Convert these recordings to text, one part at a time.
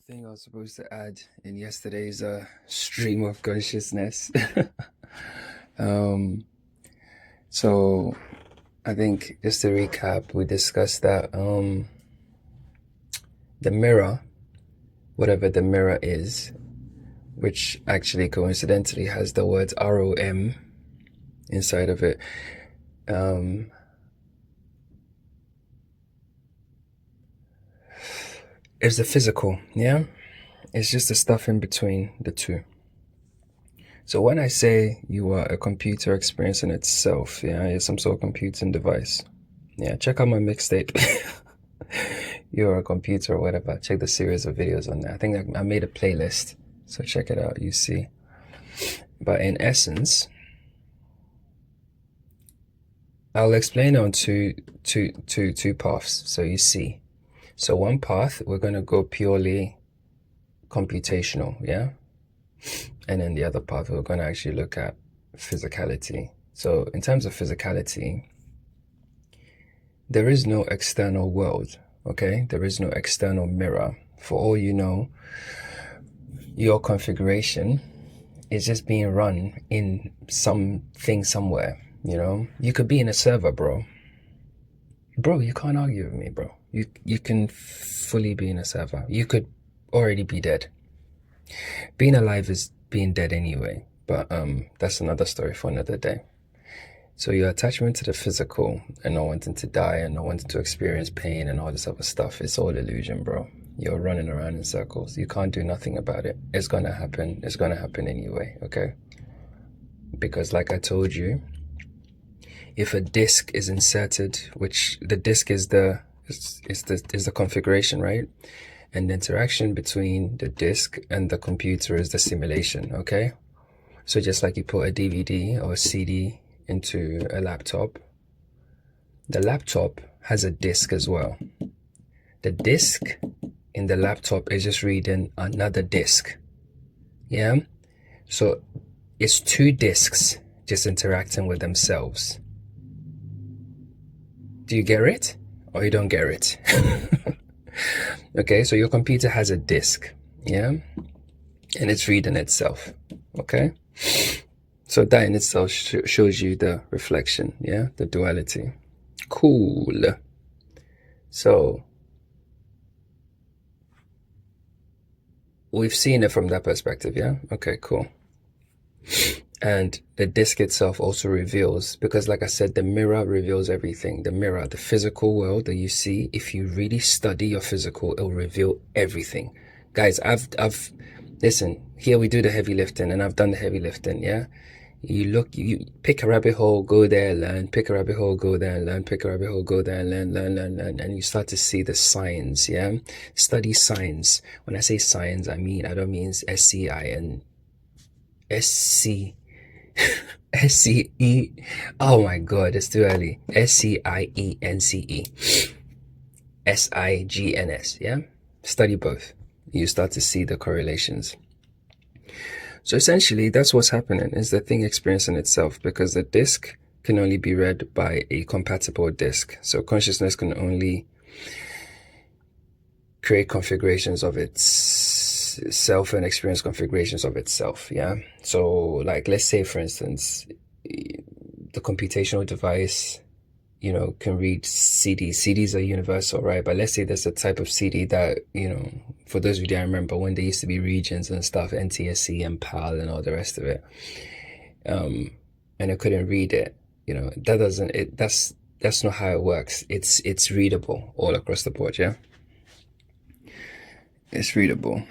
thing I was supposed to add in yesterday's stream of consciousness. um, so I think just to recap, we discussed that the mirror, whatever the mirror is, which actually coincidentally has the words ROM inside of it, is the physical, yeah? It's just the stuff in between the two. So when I say you are a computer experiencing itself, yeah, it's some sort of computing device. Yeah, check out my mixtape. You're a computer or whatever. Check the series of videos on there. I think I made a playlist, so check it out, you see. But in essence, I'll explain on two paths, so you see. So one path, we're going to go purely computational, yeah? And then the other path, we're going to actually look at physicality. So in terms of physicality, there is no external world, okay? There is no external mirror. For all you know, your configuration is just being run in something somewhere, you know? You could be in a server, bro. Bro, you can't argue with me, bro. You can fully be in a server. You could already be dead. Being alive is being dead anyway, but that's another story for another day. So your attachment to the physical and not wanting to die and not wanting to experience pain and all this other stuff, it's all illusion, bro. You're running around in circles. You can't do nothing about it. It's gonna happen. It's gonna happen anyway, okay? Because like I told you, if a disk is inserted, which the disk is the configuration, right? And the interaction between the disk and the computer is the simulation, okay? So just like you put a DVD or a CD into a laptop, the laptop has a disk as well. The disk in the laptop is just reading another disk, yeah? So it's two disks just interacting with themselves. Do you get it? Or you don't get it? Okay, so your computer has a disk, yeah? And it's reading itself, okay? So that in itself shows you the reflection, yeah? The duality. Cool. So we've seen it from that perspective, yeah? Okay, cool. And the disk itself also reveals, because like I said, the mirror reveals everything. The mirror, the physical world that you see, if you really study your physical, it'll reveal everything. Guys, listen, here we do the heavy lifting, and I've done the heavy lifting, yeah? You pick a rabbit hole, go there, learn, pick a rabbit hole, go there and learn, pick a rabbit hole, go there and learn, and you start to see the signs, yeah? Study signs. When I say signs, I don't mean S-C-I-N, S-C, S-C-E, oh my god, it's too early. S-C-I-E-N-C-E, S-I-G-N-S, yeah? Study both. You start to see the correlations. So essentially, that's what's happening, is the thing experiencing itself, because the disk can only be read by a compatible disk. So consciousness can only create configurations of itself and experience configurations of itself, yeah? So like, let's say for instance, the computational device, you know, can read CDs. CDs are universal, right? But let's say there's a type of CD that, you know, for those of you that remember when there used to be regions and stuff, NTSC and PAL and all the rest of it, and it couldn't read it, you know, that's not how it works. It's readable all across the board, yeah? It's readable.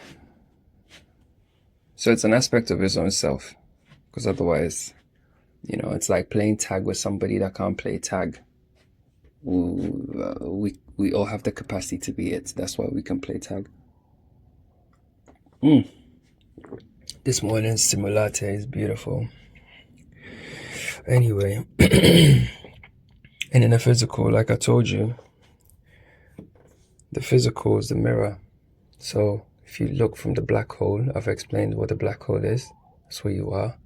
So it's an aspect of its own self, because otherwise, you know, it's like playing tag with somebody that can't play tag. We all have the capacity to be it. That's why we can play tag. This morning's simulate is beautiful. Anyway, and in the physical, like I told you, the physical is the mirror. So if you look from the black hole, I've explained what the black hole is. That's where you are.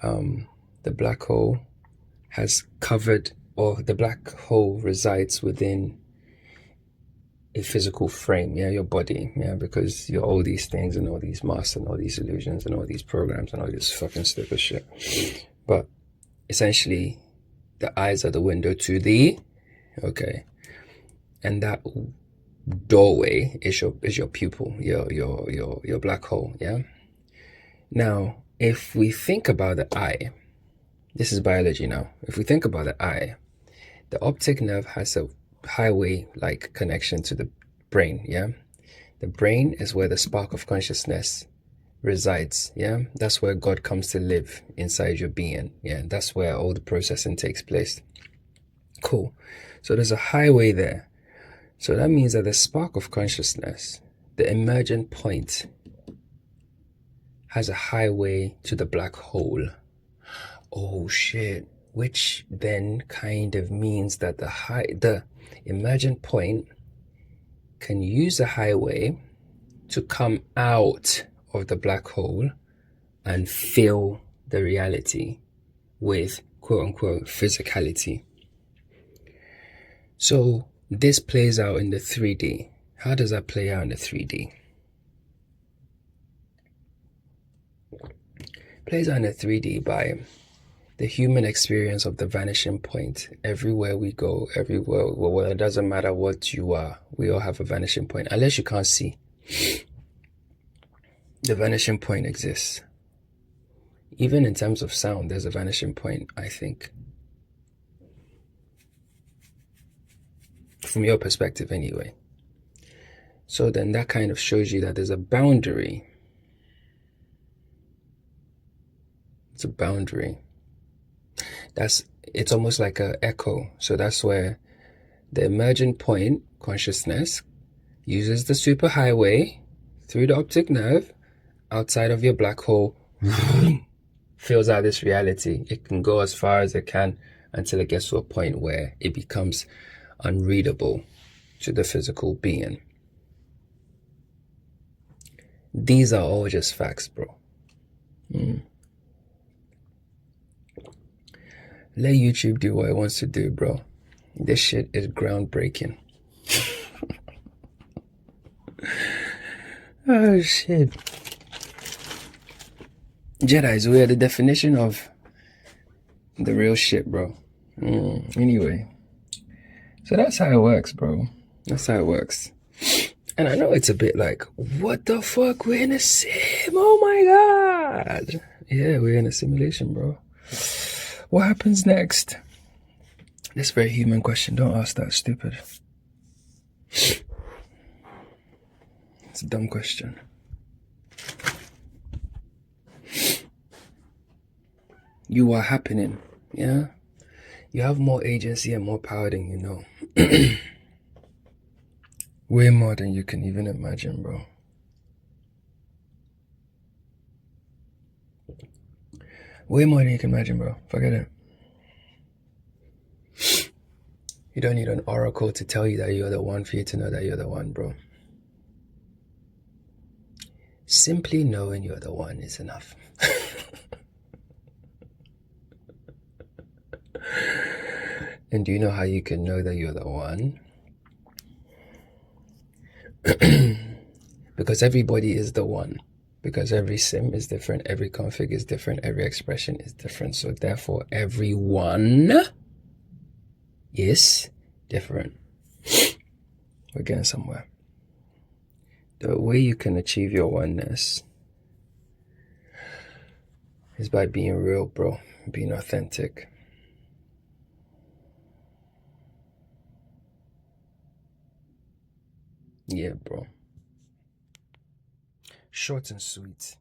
The black hole has covered, or the black hole resides within a physical frame, yeah, your body, yeah, because you're all these things and all these masks and all these illusions and all these programs and all this fucking stupid shit. But essentially, the eyes are the window to the, okay, and that doorway is your pupil, your black hole, yeah. Now, if we think about the eye, this is biology now. If we think about the eye, the optic nerve has a highway like connection to the brain, yeah. The brain is where the spark of consciousness resides, yeah. That's where God comes to live inside your being, yeah. That's where all the processing takes place. Cool. So there's a highway there. So that means that the spark of consciousness, the emergent point, has a highway to the black hole. Oh shit. Which then kind of means that the emergent point can use a highway to come out of the black hole and fill the reality with quote unquote physicality. So this plays out in the 3D. How does that play out in the 3D? Plays out in the 3D by the human experience of the vanishing point. Everywhere we go, everywhere, well, it doesn't matter what you are, we all have a vanishing point, unless you can't see. The vanishing point exists. Even in terms of sound, there's a vanishing point, I think. From your perspective, anyway. So then that kind of shows you that there's a boundary. It's a boundary. It's almost like an echo. So that's where the emergent point, consciousness, uses the superhighway through the optic nerve outside of your black hole, fills out this reality. It can go as far as it can until it gets to a point where it becomes unreadable to the physical being. These are all just facts, bro. Let YouTube do what it wants to do, bro. This shit is groundbreaking. Oh, shit. Jedis, we are the definition of the real shit, bro. Anyway. So that's how it works, bro. That's how it works. And I know it's a bit like, what the fuck? We're in a sim. Oh my God. Yeah, we're in a simulation, bro. What happens next? This very human question. Don't ask that, stupid. It's a dumb question. You are happening, yeah? You have more agency and more power than you know. Way more than you can even imagine, bro. Way more than you can imagine, bro. Forget it. You don't need an oracle to tell you that you're the one for you to know that you're the one, bro. Simply knowing you're the one is enough. And do you know how you can know that you're the one? Because everybody is the one. Because every sim is different, every config is different, every expression is different. So therefore, everyone is different. We're getting somewhere. The way you can achieve your oneness is by being real, bro. Being authentic. Yeah, bro. Short and sweet.